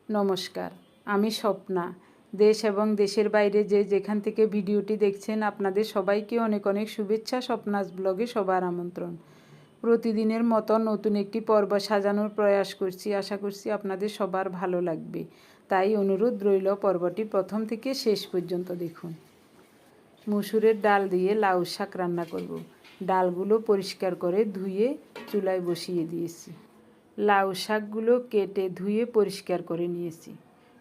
নমস্কার, আমি স্বপ্না। দেশ এবং দেশের বাইরে যে যেখান থেকে ভিডিওটি দেখছেন আপনাদের সবাইকে অনেক অনেক শুভেচ্ছা। স্বপ্নাস ব্লগে সবার আমন্ত্রণ। প্রতিদিনের মতো নতুন একটি পর্ব সাজানোর প্রয়াস করছি। আশা করছি আপনাদের সবার ভালো লাগবে, তাই অনুরোধ রইল পর্বটি প্রথম থেকে শেষ পর্যন্ত দেখুন। মসুরের ডাল দিয়ে লাউ শাক রান্না করব। ডালগুলো পরিষ্কার করে ধুয়ে চুলায় বসিয়ে দিয়েছি। লাউ শাকগুলো কেটে ধুয়ে পরিষ্কার করে নিয়েছি।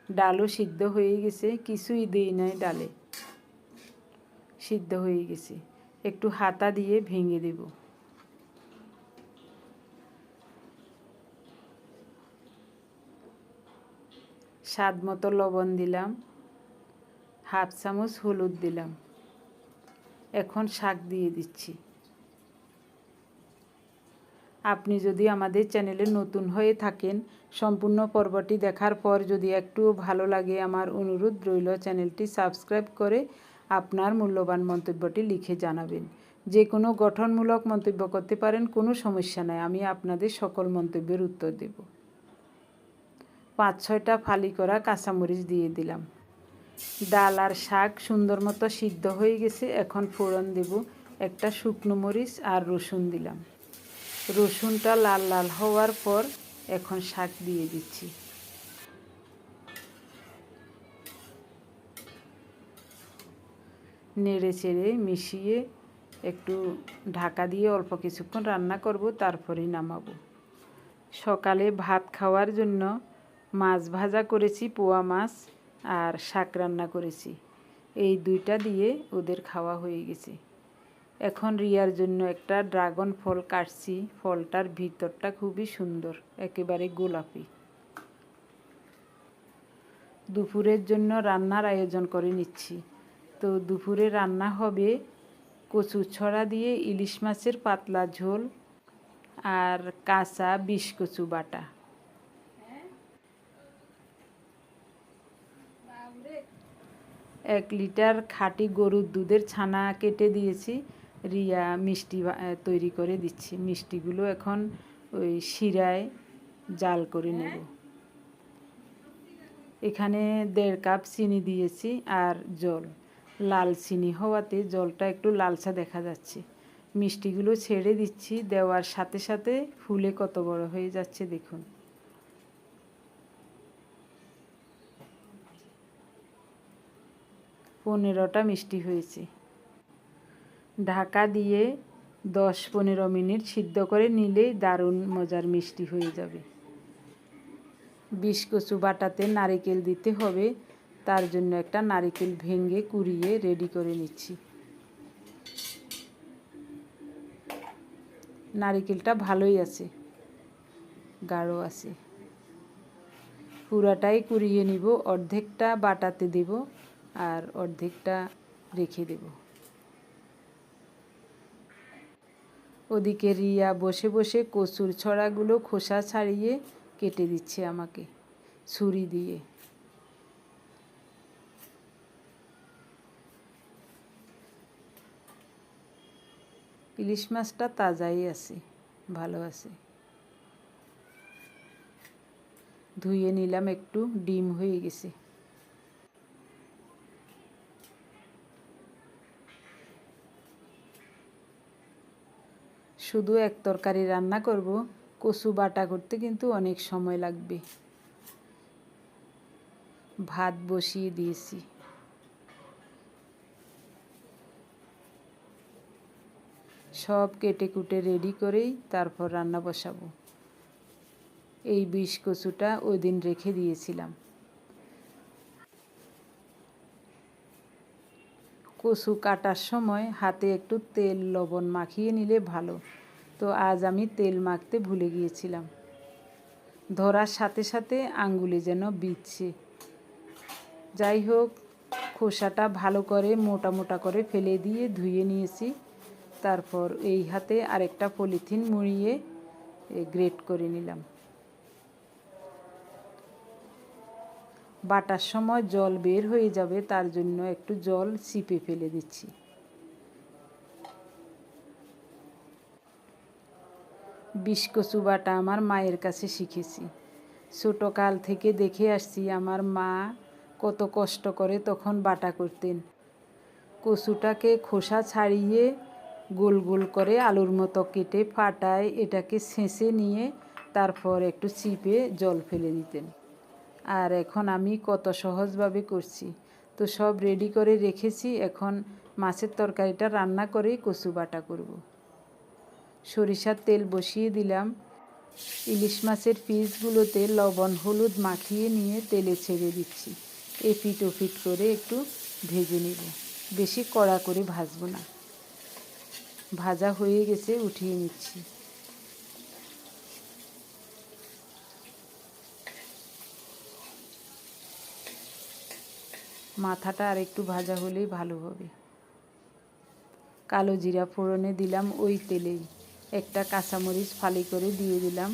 ডালও সিদ্ধ হয়ে গেছে, কিছুই দিই নাই ডালে, সিদ্ধ হয়ে গেছে। একটু হাতা দিয়ে ভেঙে দেব। স্বাদ মতো লবণ দিলাম, হাফ চামচ হলুদ দিলাম। এখন শাক দিয়ে দিচ্ছি। আপনি যদি আমাদের চ্যানেলে নতুন হয়ে থাকেন, সম্পূর্ণ পর্বটি দেখার পর যদি একটুও ভালো লাগে, আমার অনুরোধ রইল চ্যানেলটি সাবস্ক্রাইব করে আপনার মূল্যবান মন্তব্যটি লিখে জানাবেন। যে কোনো গঠনমূলক মন্তব্য করতে পারেন, কোনো সমস্যা নাই, আমি আপনাদের সকল মন্তব্যের উত্তর দেব। 5-6টা ফালি করা কাঁচামরিচ দিয়ে দিলাম। ডাল আর শাক সুন্দর মতো সিদ্ধ হয়ে গেছে। এখন ফোড়ন দেব। একটা শুকনো মরিচ আর রসুন দিলাম। রসুনটা লাল লাল হওয়ার পর এখন শাক দিয়ে দিচ্ছি। নেড়ে চেড়ে মিশিয়ে একটু ঢাকা দিয়ে অল্প কিছুক্ষণ রান্না করব, তারপরেই নামাবো। সকালে ভাত খাওয়ার জন্য মাছ ভাজা করেছি, পোয়া মাছ, আর শাক রান্না করেছি। এই দুইটা দিয়ে ওদের খাওয়া হয়ে গেছে। এখন রিয়ার জন্য একটা ড্রাগন ফল কাটছি। ফলটার ভিতরটা খুবই সুন্দর, একেবারে গোলাপি। দুপুরের জন্য রান্নার আয়োজন করে নিচ্ছি। তো দুপুরে রান্না হবে কচু ছড়া দিয়ে ইলিশ মাছের পাতলা ঝোল আর কাঁচা বিষ কচু বাটা। এক লিটার খাঁটি গরুর দুধের ছানা কেটে দিয়েছি। রিয়া মিষ্টি তৈরি করে দিচ্ছি। মিষ্টিগুলো এখন ওই শিরায় জাল করে নেব। এখানে 1.5 কাপ চিনি দিয়েছি আর জল। লাল চিনি হওয়াতে জলটা একটু লালচা দেখা যাচ্ছে। মিষ্টিগুলো ছেড়ে দিচ্ছি। দেওয়ার সাথে সাথে ফুলে কত বড় হয়ে যাচ্ছে দেখুন। পনেরোটা মিষ্টি হয়েছে। ঢাকা দিয়ে 10-15 মিনিট সিদ্ধ করে নিলেই দারুণ মজার মিষ্টি হয়ে যাবে। বিষ কচু বাটাতে নারিকেল দিতে হবে, তার জন্য একটা নারিকেল ভেঙে কুড়িয়ে রেডি করে নিচ্ছি। নারিকেলটা ভালোই আছে, গাঢ় আছে। পুরাটাই কুড়িয়ে নিব, অর্ধেকটা বাটাতে দেব আর অর্ধেকটা রেখে দেব। ওদিকে রিয়া বসে বসে কচুর ছড়াগুলো খোসা ছাড়িয়ে কেটে দিচ্ছে আমাকে ছুরি দিয়ে। ইলিশ মাছটা তাজাই আছে, ভালো আছে। ধুয়ে নিলাম একটু, ডিম হয়ে গেছে। শুধু এক তরকারি রান্না করব, কচু বাটা করতে কিন্তু অনেক সময় লাগবে। ভাত বসিয়ে দিয়েছি। সব কেটে কুটে রেডি করেই তারপর রান্না বসাবো। এই বিষ কচুটা ওই দিন রেখে দিয়েছিলাম। কচু কাটার সময় হাতে একটু তেল লবণ মাখিয়ে নিলে ভালো। তো আজ আমি তেল মাখতে ভুলে গিয়েছিলাম। ধরার সাথে সাথে আঙ্গুলে যেন বিঁধছে। যাই হোক, খোসাটা ভালো করে মোটা মোটা করে ফেলে দিয়ে ধুয়ে নিয়েছি। তারপর এই হাতে আরেকটা পলিথিন মুড়িয়ে গ্রেট করে নিলাম। বাটার সময় জল বের হয়ে যাবে, তার জন্য একটু জল চিপে ফেলে দিচ্ছি। বিষ কচু বাটা আমার মায়ের কাছে শিখেছি। ছোটোকাল থেকে দেখে আসছি আমার মা কত কষ্ট করে তখন বাটা করতেন। কচুটাকে খোসা ছাড়িয়ে গোল গোল করে আলুর মতো কেটে ফাটায় এটাকে ছেঁচে নিয়ে তারপর একটু চিপে জল ফেলে দিতেন। আর এখন আমি কত সহজভাবে করছি। তো সব রেডি করে রেখেছি, এখন মাছের তরকারিটা রান্না করে কচু বাটা করব। সরিষার তেল বসিয়ে দিলাম। ইলিশ মাছের পিসগুলোতে লবণ হলুদ মাখিয়ে নিয়ে তেলে ছেড়ে দিচ্ছি। এপিট ওপিট করে একটু ভেজে নেব, বেশি কড়া করে ভাজবো না। ভাজা হয়ে গেছে, উঠিয়ে নিচ্ছি। মাথাটা আর একটু ভাজা হলেই ভালো হবে। কালো জিরা ফোড়নে দিলাম ওই তেলেই। একটা কাঁচামরিচ ফালি করে দিয়ে দিলাম।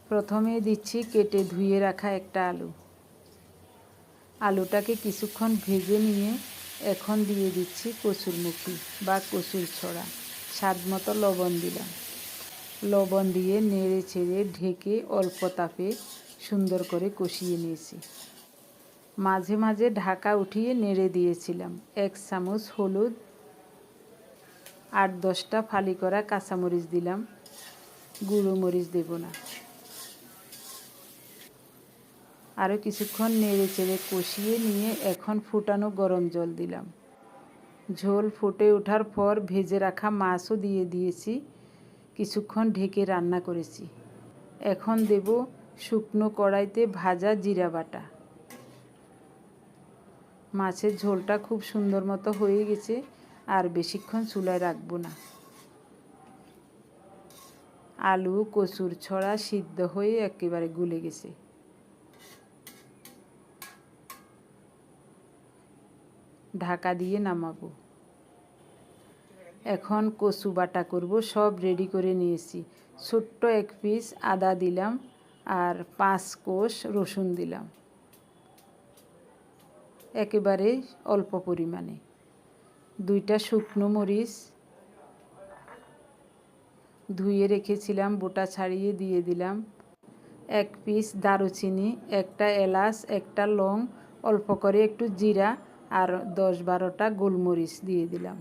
প্রথমে দিচ্ছি কেটে ধুয়ে রাখা একটা আলু। আলুটাকে কিছুক্ষণ ভেজে নিয়ে এখন দিয়ে দিচ্ছি কচুর মুখি বা কচুর ছড়া। স্বাদ মতো লবণ দিলাম। লবণ দিয়ে নেড়ে চেড়ে ঢেকে অল্প তাপে সুন্দর করে কষিয়ে নিয়েছি। মাঝে মাঝে ঢাকা উঠিয়ে নেড়ে দিয়েছিলাম। 1 চামচ হলুদ, 8-10টা ফালি করা কাঁচামরিচ দিলাম। গুঁড়ো মরিচ দেব না। আরও কিছুক্ষণ নেড়ে চেড়ে কষিয়ে নিয়ে এখন ফুটানো গরম জল দিলাম। ঝোল ফুটে ওঠার পর ভেজে রাখা মাছও দিয়ে দিয়েছি। কিছুক্ষণ ঢেকে রান্না করেছি। এখন দেব শুকনো কড়াইতে ভাজা জিরা বাটা। মাছের ঝোলটা খুব সুন্দর মতো হয়ে গেছে, আর বেশিক্ষণ চুলায় রাখবো না। আলু কচুর ছড়া সিদ্ধ হয়ে একেবারে গলে গেছে। ঢাকা দিয়ে নামাবো। এখন কচু বাটা করব। সব রেডি করে নিয়েছি। ছোট্ট 1 পিস আদা দিলাম আর 5 কোষ রসুন দিলাম, একেবারে অল্প পরিমাণে। 2টা শুকনো মরিচ ধুয়ে রেখেছিলাম, বোটা ছাড়িয়ে দিয়ে দিলাম। 1 পিস দারুচিনি, একটা এলাচ, একটা লং, অল্প করে একটু জিরা আর 10-12টা গোলমরিচ দিয়ে দিলাম।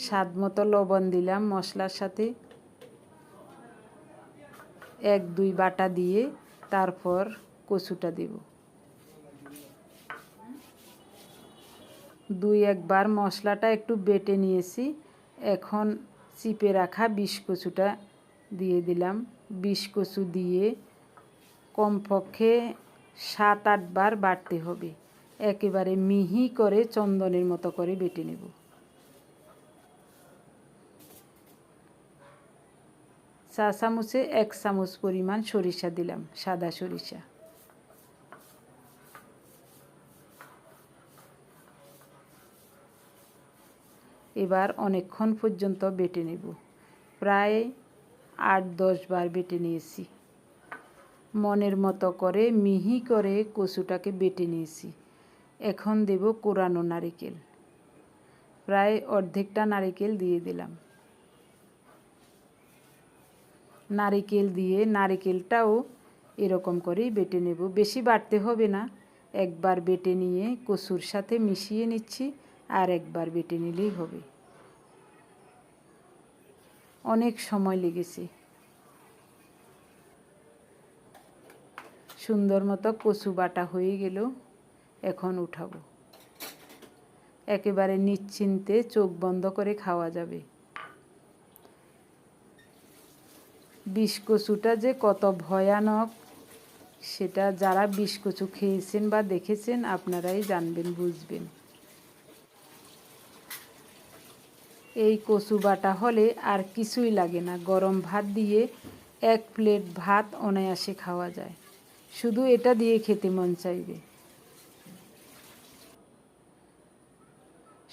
স্বাদ মতো লবণ দিলাম মশলার সাথে। 1-2 বাটা দিয়ে তারপর কচুটা দেব। 2-1 বার মশলাটা একটু বেটে নিয়েছি। এখন চিপে রাখা বিষ কচুটা দিয়ে দিলাম। বিষ কচু দিয়ে কমপক্ষে 7-8 বার বাটতে হবে। একেবারে মিহি করে চন্দনের মতো করে বেটে নেব। চা চামচে 1 চামচ পরিমাণ সরিষা দিলাম, সাদা সরিষা। এবার অনেকক্ষণ পর্যন্ত বেটে নেব। প্রায় 8-10 বার বেটে নিয়েছি। মনের মতো করে মিহি করে কচুটাকে বেটে নিয়েছি। এখন দেব কোরানো নারিকেল। প্রায় অর্ধেকটা নারিকেল দিয়ে দিলাম। নারিকেল দিয়ে নারিকেলটাও এরকম করেই বেটে নেব। বেশি বাটতে হবে না। একবার বেটে নিয়ে কচুর সাথে মিশিয়ে নিচ্ছি, আর একবার বেটে নিলেই হবে। অনেক সময় লেগেছে। সুন্দর মতো কচু বাটা হয়ে গেল। এখন উঠাবো। একেবারে নিশ্চিন্তে চোখ বন্ধ করে খাওয়া যাবে। বিষ কচুটা যে কত ভয়ানক সেটা যারা বিষ কচু খেয়েছেন বা দেখেছেন আপনারাই জানবেন, বুঝবেন। এই কচু বাটা হলে আর কিছুই লাগে না। গরম ভাত দিয়ে 1 প্লেট ভাত অনায়াসে খাওয়া যায়। শুধু এটা দিয়ে খেতে মন চাইবে।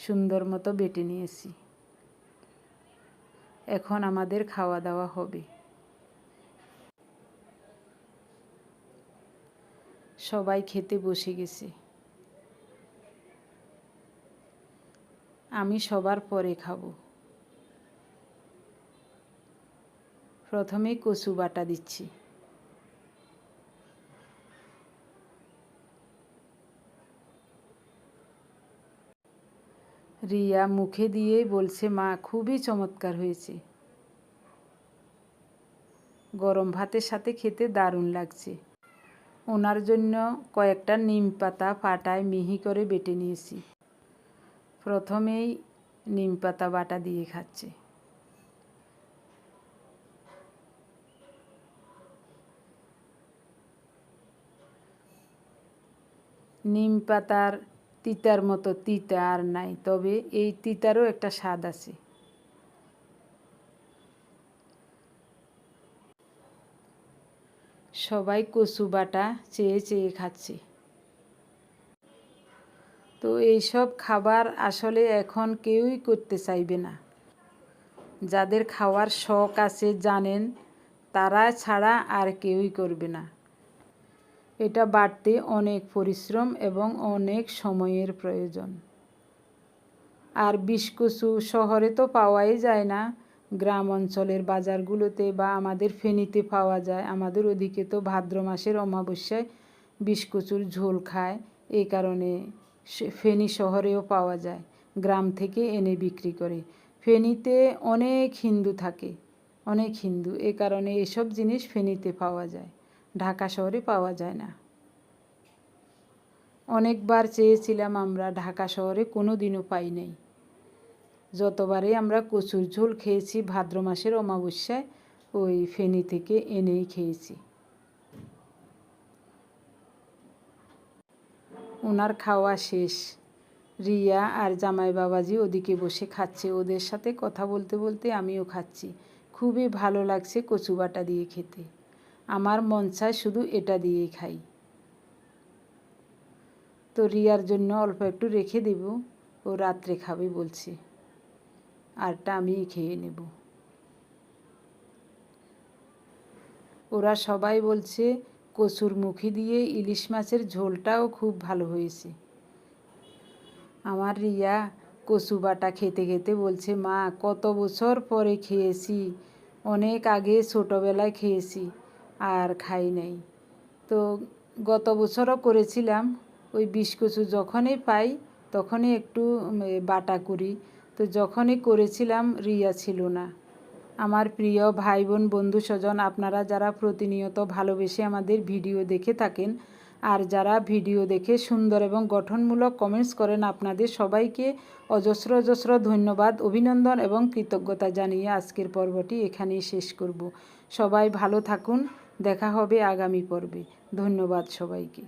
সুন্দর মতো বেটে নিয়েছি। এখন আমাদের খাওয়া দাওয়া হবে। সবাই খেতে বসে গেছে। আমি সবার পরে খাবো। প্রথমে কচু বাটা দিচ্ছি। রিয়া মুখে দিয়েই বলছে, মা খুবই চমৎকার হয়েছে, গরম ভাতের সাথে খেতে দারুণ লাগছে। ওনার জন্য কয়েকটা নিম পাতা পাটায় মিহি করে বেটে নিয়েছি। প্রথমেই নিম পাতা বাটা দিয়ে খাচ্ছে। নিম পাতার তিতার মতো তিতা আর নাই, তবে এই তিতারও একটা স্বাদ আছে। সবাই কচু বাটা চেয়ে চেয়ে খাচ্ছে। তো এইসব খাবার আসলে এখন কেউই করতে চাইবে না। যাদের খাওয়ার শখ আছে জানেন, তারা ছাড়া আর কেউই করবে না। এটা বাড়তে অনেক পরিশ্রম এবং অনেক সময়ের প্রয়োজন। আর বিষকচু শহরে তো পাওয়াই যায় না, গ্রাম অঞ্চলের বাজারগুলোতে বা আমাদের ফেনীতে পাওয়া যায়। আমাদের ওদিকে তো ভাদ্র মাসের অমাবস্যায় বিষকচুর ঝোল খায়, এই কারণে ফেনী শহরেও পাওয়া যায়। গ্রাম থেকে এনে বিক্রি করে। ফেনীতে অনেক হিন্দু থাকে, অনেক হিন্দু, এ কারণে এসব জিনিস ফেনীতে পাওয়া যায়, ঢাকা শহরে পাওয়া যায় না। অনেকবার চেয়েছিলাম আমরা, ঢাকা শহরে কোনো দিনও পাই নাই। যতবারই আমরা কচুর ঝোল খেয়েছি ভাদ্র মাসের অমাবস্যায়, ওই ফেনী থেকে এনেই খেয়েছি। ওনার খাওয়া শেষ। রিয়া আর জামাই বাবাজি ওদিকে বসে খাচ্ছে। ওদের সাথে কথা বলতে বলতে আমিও খাচ্ছি। খুবই ভালো লাগছে কচু বাটা দিয়ে খেতে। আমার মন চায় শুধু এটা দিয়েই খাই। তো রিয়ার জন্য অল্প একটু রেখে দেব, ও রাত্রে খাবে বলছে, আরটা আমিই খেয়ে নেব। ওরা সবাই বলছে কচুর মুখি দিয়ে ইলিশ মাছের ঝোলটাও খুব ভালো হয়েছে। আমার রিয়া কচু বাটা খেতে খেতে বলছে, মা কত বছর পরে খেয়েছি, অনেক আগে ছোটোবেলায় খেয়েছি, আর খাই নাই। তো গত বছরও করেছিলাম, ওই বিষকচু যখনই পাই তখনই একটু বাটা করি। তো যখনই করেছিলাম রিয়া ছিল না। আমার প্রিয় ভাই বোন বন্ধু স্বজন, আপনারা যারা প্রতিনিয়ত ভালোবেসে আমাদের ভিডিও দেখে থাকেন আর যারা ভিডিও দেখে সুন্দর এবং গঠনমূলক কমেন্টস করেন, আপনাদের সবাইকে অজস্র অজস্র ধন্যবাদ, অভিনন্দন এবং কৃতজ্ঞতা জানিয়ে আজকের পর্বটি এখানেই শেষ করব। সবাই ভালো থাকুন, দেখা হবে আগামী পর্বে। ধন্যবাদ সবাইকে।